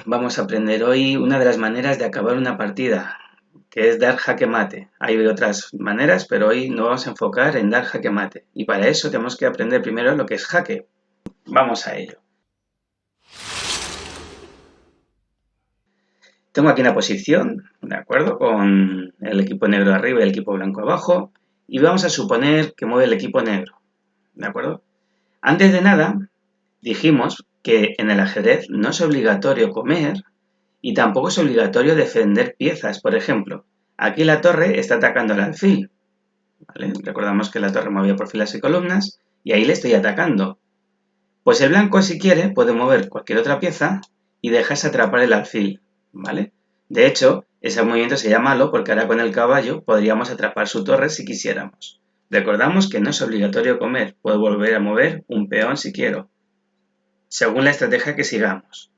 Vamos a aprender hoy una de las maneras de acabar una partida, que es dar jaque mate. Hay otras maneras, pero hoy nos vamos a enfocar en dar jaque mate. Y para eso tenemos que aprender primero lo que es jaque. Vamos a ello. Tengo aquí una posición, ¿de acuerdo? Con el equipo negro arriba y el equipo blanco abajo. Y vamos a suponer que mueve el equipo negro, ¿de acuerdo? Antes de nada, dijimos que en el ajedrez no es obligatorio comer y tampoco es obligatorio defender piezas. Por ejemplo, aquí la torre está atacando al alfil, ¿vale? Recordamos que la torre movía por filas y columnas y ahí le estoy atacando. Pues el blanco, si quiere, puede mover cualquier otra pieza y dejarse atrapar el alfil, ¿vale? De hecho, ese movimiento sería malo porque ahora con el caballo podríamos atrapar su torre si quisiéramos. Recordamos que no es obligatorio comer, puedo volver a mover un peón si quiero, según la estrategia que sigamos.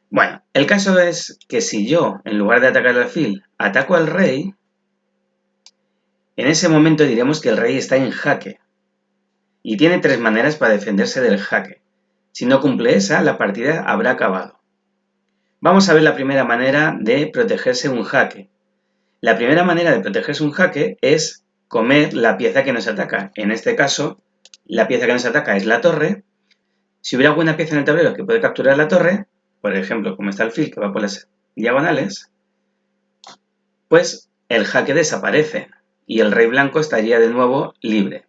Bueno, el caso es que si yo, en lugar de atacar al alfil, ataco al rey, en ese momento diremos que el rey está en jaque. Y tiene tres maneras para defenderse del jaque. Si no cumple esa, la partida habrá acabado. Vamos a ver la primera manera de protegerse un jaque. La primera manera de protegerse un jaque es comer la pieza que nos ataca. En este caso, la pieza que nos ataca es la torre. Si hubiera alguna pieza en el tablero que puede capturar la torre, por ejemplo, como está el alfil que va por las diagonales, pues el jaque desaparece y el rey blanco estaría de nuevo libre.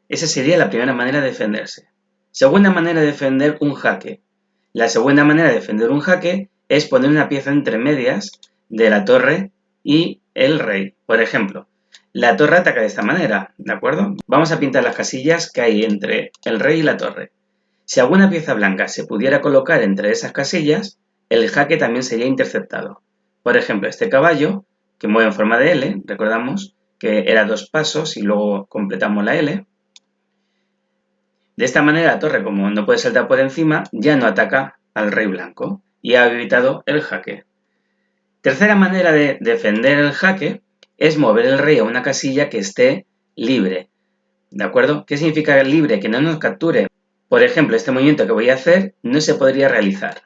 Esa sería la primera manera de defenderse. Segunda manera de defender un jaque. La segunda manera de defender un jaque es poner una pieza entre medias de la torre y el rey. Por ejemplo, la torre ataca de esta manera, ¿de acuerdo? Vamos a pintar las casillas que hay entre el rey y la torre. Si alguna pieza blanca se pudiera colocar entre esas casillas, el jaque también sería interceptado. Por ejemplo, este caballo, que mueve en forma de L, recordamos que era 2 pasos y luego completamos la L. De esta manera la torre, como no puede saltar por encima, ya no ataca al rey blanco y ha evitado el jaque. Tercera manera de defender el jaque es mover el rey a una casilla que esté libre. ¿De acuerdo? ¿Qué significa libre? Que no nos capture. Por ejemplo, este movimiento que voy a hacer no se podría realizar.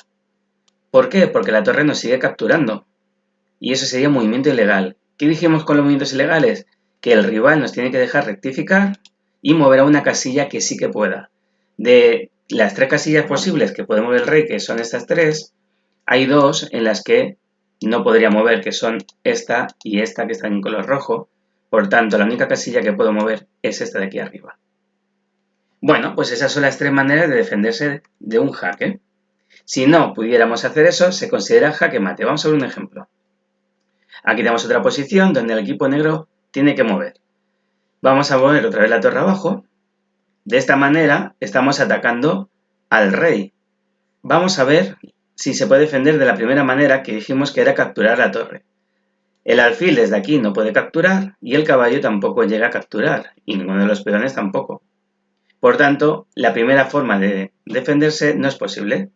¿Por qué? Porque la torre nos sigue capturando. Y eso sería un movimiento ilegal. ¿Qué dijimos con los movimientos ilegales? Que el rival nos tiene que dejar rectificar y mover a una casilla que sí que pueda. De las 3 casillas posibles que puede mover el rey, que son estas 3, hay 2 en las que no podría mover, que son esta y esta que están en color rojo. Por tanto, la única casilla que puedo mover es esta de aquí arriba. Bueno, pues esas son las 3 maneras de defenderse de un jaque. Si no pudiéramos hacer eso, se considera jaque mate. Vamos a ver un ejemplo. Aquí tenemos otra posición donde el equipo negro tiene que mover. Vamos a mover otra vez la torre abajo. De esta manera estamos atacando al rey. Vamos a ver si se puede defender de la primera manera que dijimos que era capturar la torre. El alfil desde aquí no puede capturar y el caballo tampoco llega a capturar y ninguno de los peones tampoco. Por tanto, la primera forma de defenderse no es posible.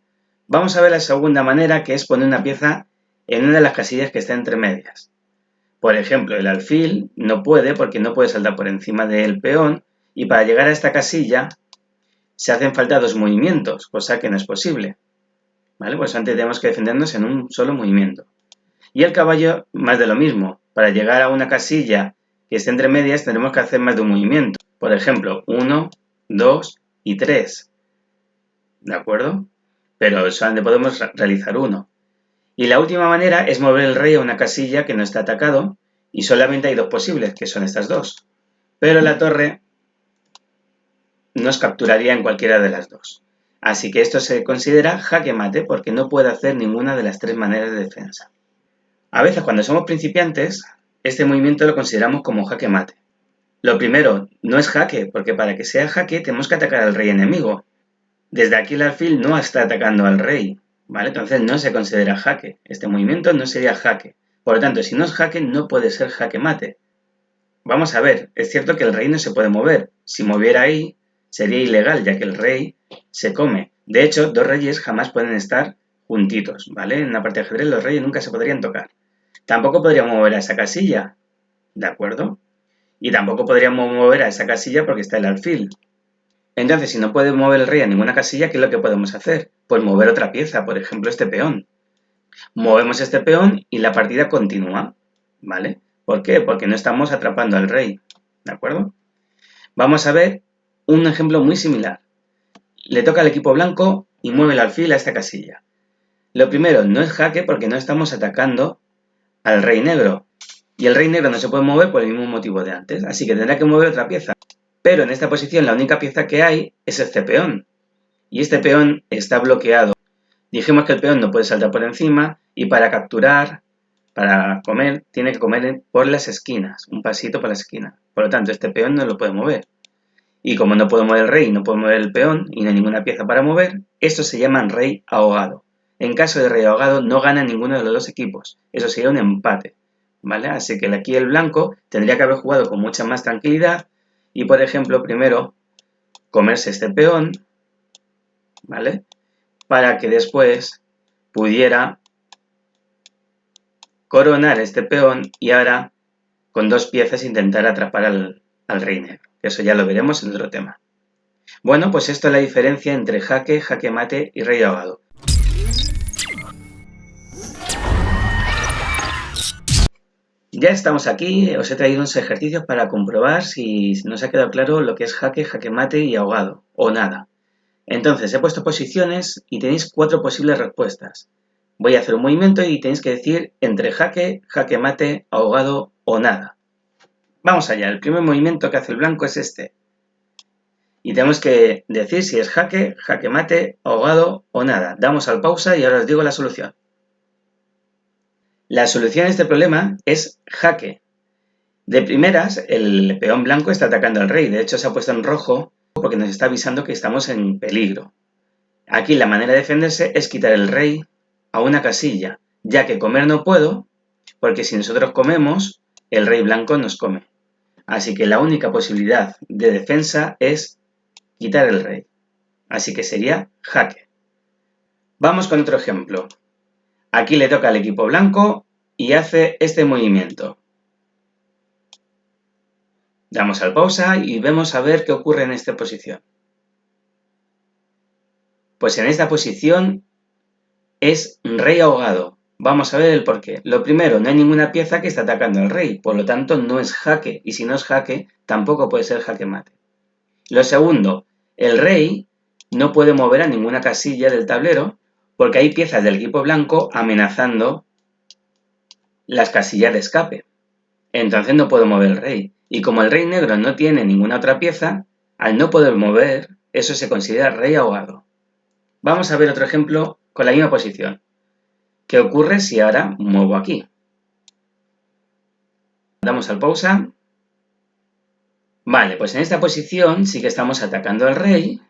Vamos a ver la segunda manera, que es poner una pieza en una de las casillas que está entre medias. Por ejemplo, el alfil no puede porque no puede saltar por encima del peón y para llegar a esta casilla se hacen falta 2 movimientos, cosa que no es posible. ¿Vale? Pues antes tenemos que defendernos en un solo movimiento. Y el caballo, más de lo mismo. Para llegar a una casilla que esté entre medias tendremos que hacer más de un movimiento. Por ejemplo, 1, 2 y 3. ¿De acuerdo? Pero solamente podemos realizar uno. Y la última manera es mover el rey a una casilla que no está atacado y solamente hay 2 posibles, que son estas 2. Pero la torre nos capturaría en cualquiera de las 2. Así que esto se considera jaque mate porque no puede hacer ninguna de las 3 maneras de defensa. A veces cuando somos principiantes, este movimiento lo consideramos como jaque mate. Lo primero, no es jaque, porque para que sea jaque tenemos que atacar al rey enemigo. Desde aquí el alfil no está atacando al rey, ¿vale? Entonces no se considera jaque. Este movimiento no sería jaque. Por lo tanto, si no es jaque, no puede ser jaque mate. Vamos a ver, es cierto que el rey no se puede mover. Si moviera ahí, sería ilegal, ya que el rey se come. De hecho, 2 reyes jamás pueden estar juntitos, ¿vale? En una partida de ajedrez los reyes nunca se podrían tocar. Tampoco podríamos mover a esa casilla, ¿de acuerdo? Y tampoco podríamos mover a esa casilla porque está el alfil. Entonces, si no puede mover el rey a ninguna casilla, ¿qué es lo que podemos hacer? Pues mover otra pieza, por ejemplo este peón. Movemos este peón y la partida continúa, ¿vale? ¿Por qué? Porque no estamos atrapando al rey, ¿de acuerdo? Vamos a ver un ejemplo muy similar. Le toca al equipo blanco y mueve el alfil a esta casilla. Lo primero, no es jaque porque no estamos atacando al rey negro. Y el rey negro no se puede mover por el mismo motivo de antes, así que tendrá que mover otra pieza. Pero en esta posición la única pieza que hay es este peón. Y este peón está bloqueado. Dijimos que el peón no puede saltar por encima y para capturar, para comer, tiene que comer por las esquinas, un pasito por la esquina. Por lo tanto, este peón no lo puede mover. Y como no puedo mover el rey, no puedo mover el peón y no hay ninguna pieza para mover, esto se llama rey ahogado. En caso de rey ahogado no gana ninguno de los dos equipos. Eso sería un empate, ¿vale? Así que aquí el blanco tendría que haber jugado con mucha más tranquilidad y, por ejemplo, primero comerse este peón, ¿vale? Para que después pudiera coronar este peón y ahora con dos piezas intentar atrapar al rey negro. Eso ya lo veremos en otro tema. Bueno, pues esto es la diferencia entre jaque, jaque mate y rey ahogado. Ya estamos aquí, os he traído unos ejercicios para comprobar si nos ha quedado claro lo que es jaque, jaque mate y ahogado, o nada. Entonces, he puesto posiciones y tenéis 4 posibles respuestas. Voy a hacer un movimiento y tenéis que decir entre jaque, jaque mate, ahogado o nada. Vamos allá, el primer movimiento que hace el blanco es este. Y tenemos que decir si es jaque, jaque mate, ahogado o nada. Damos al pausa y ahora os digo la solución. La solución a este problema es jaque. De primeras, el peón blanco está atacando al rey. De hecho, se ha puesto en rojo porque nos está avisando que estamos en peligro. Aquí la manera de defenderse es quitar el rey a una casilla, ya que comer no puedo, porque si nosotros comemos, el rey blanco nos come. Así que la única posibilidad de defensa es quitar el rey. Así que sería jaque. Vamos con otro ejemplo. Aquí le toca al equipo blanco y hace este movimiento. Damos al pausa y vemos a ver qué ocurre en esta posición. Pues en esta posición es rey ahogado. Vamos a ver el porqué. Lo primero, no hay ninguna pieza que está atacando al rey, por lo tanto no es jaque, y si no es jaque, tampoco puede ser jaque mate. Lo segundo, el rey no puede mover a ninguna casilla del tablero porque hay piezas del equipo blanco amenazando las casillas de escape. Entonces no puedo mover el rey. Y como el rey negro no tiene ninguna otra pieza, al no poder mover, eso se considera rey ahogado. Vamos a ver otro ejemplo con la misma posición. ¿Qué ocurre si ahora muevo aquí? Damos al pausa. Vale, pues en esta posición sí que estamos atacando al rey.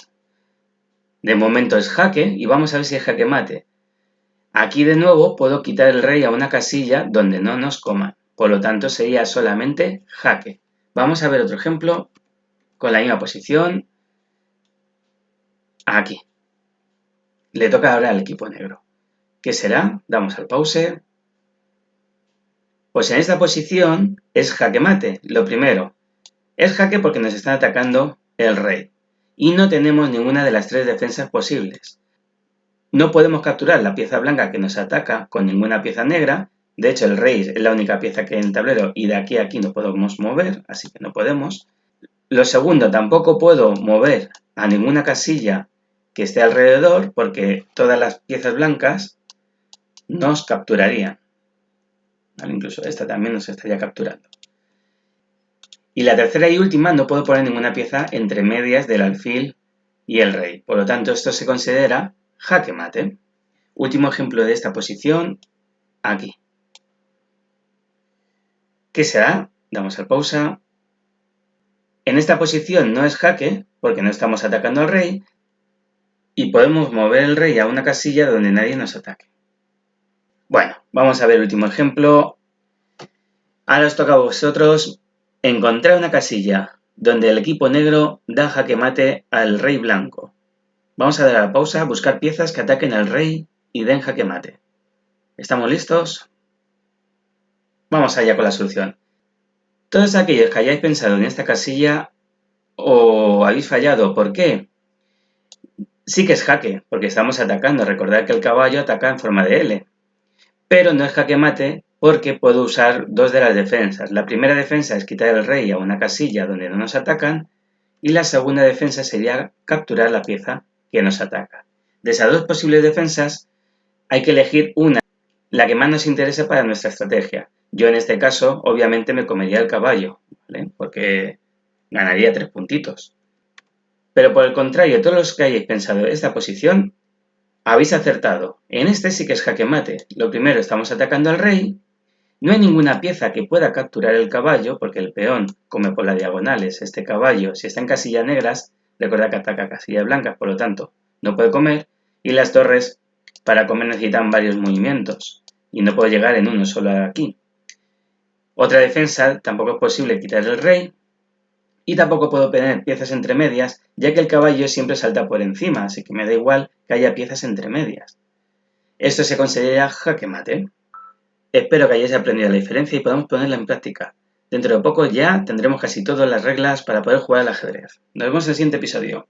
De momento es jaque y vamos a ver si es jaque mate. Aquí de nuevo puedo quitar el rey a una casilla donde no nos coman. Por lo tanto sería solamente jaque. Vamos a ver otro ejemplo con la misma posición. Aquí. Le toca ahora al equipo negro. ¿Qué será? Damos al pause. Pues en esta posición es jaque mate. Lo primero, es jaque porque nos están atacando el rey. Y no tenemos ninguna de las 3 defensas posibles. No podemos capturar la pieza blanca que nos ataca con ninguna pieza negra. De hecho, el rey es la única pieza que hay en el tablero y de aquí a aquí no podemos mover, así que no podemos. Lo segundo, tampoco puedo mover a ninguna casilla que esté alrededor porque todas las piezas blancas nos capturarían. ¿Vale? Incluso esta también nos estaría capturando. Y la tercera y última, no puedo poner ninguna pieza entre medias del alfil y el rey. Por lo tanto, esto se considera jaque mate. Último ejemplo de esta posición, aquí. ¿Qué será? Damos al pausa. En esta posición no es jaque, porque no estamos atacando al rey, y podemos mover el rey a una casilla donde nadie nos ataque. Bueno, vamos a ver el último ejemplo. Ahora os toca a vosotros encontrar una casilla donde el equipo negro da jaque mate al rey blanco. Vamos a dar a la pausa, buscar piezas que ataquen al rey y den jaque mate. ¿Estamos listos? Vamos allá con la solución. Todos aquellos que hayáis pensado en esta casilla o habéis fallado, ¿por qué? Sí que es jaque, porque estamos atacando. Recordad que el caballo ataca en forma de L. Pero no es jaque mate porque puedo usar dos de las defensas. La primera defensa es quitar el rey a una casilla donde no nos atacan. Y la segunda defensa sería capturar la pieza que nos ataca. De esas dos posibles defensas hay que elegir una, la que más nos interese para nuestra estrategia. Yo en este caso obviamente me comería el caballo, ¿vale? Porque ganaría 3 puntitos. Pero por el contrario, todos los que hayáis pensado esta posición, habéis acertado. En este sí que es jaque mate. Lo primero, estamos atacando al rey. No hay ninguna pieza que pueda capturar el caballo, porque el peón come por las diagonales. Este caballo, si está en casillas negras, recuerda que ataca casillas blancas, por lo tanto, no puede comer. Y las torres, para comer, necesitan varios movimientos. Y no puedo llegar en uno solo aquí. Otra defensa, tampoco es posible quitar el rey. Y tampoco puedo poner piezas entre medias, ya que el caballo siempre salta por encima, así que me da igual que haya piezas entre medias. Esto se considera jaque mate. Espero que hayáis aprendido la diferencia y podamos ponerla en práctica. Dentro de poco ya tendremos casi todas las reglas para poder jugar al ajedrez. Nos vemos en el siguiente episodio.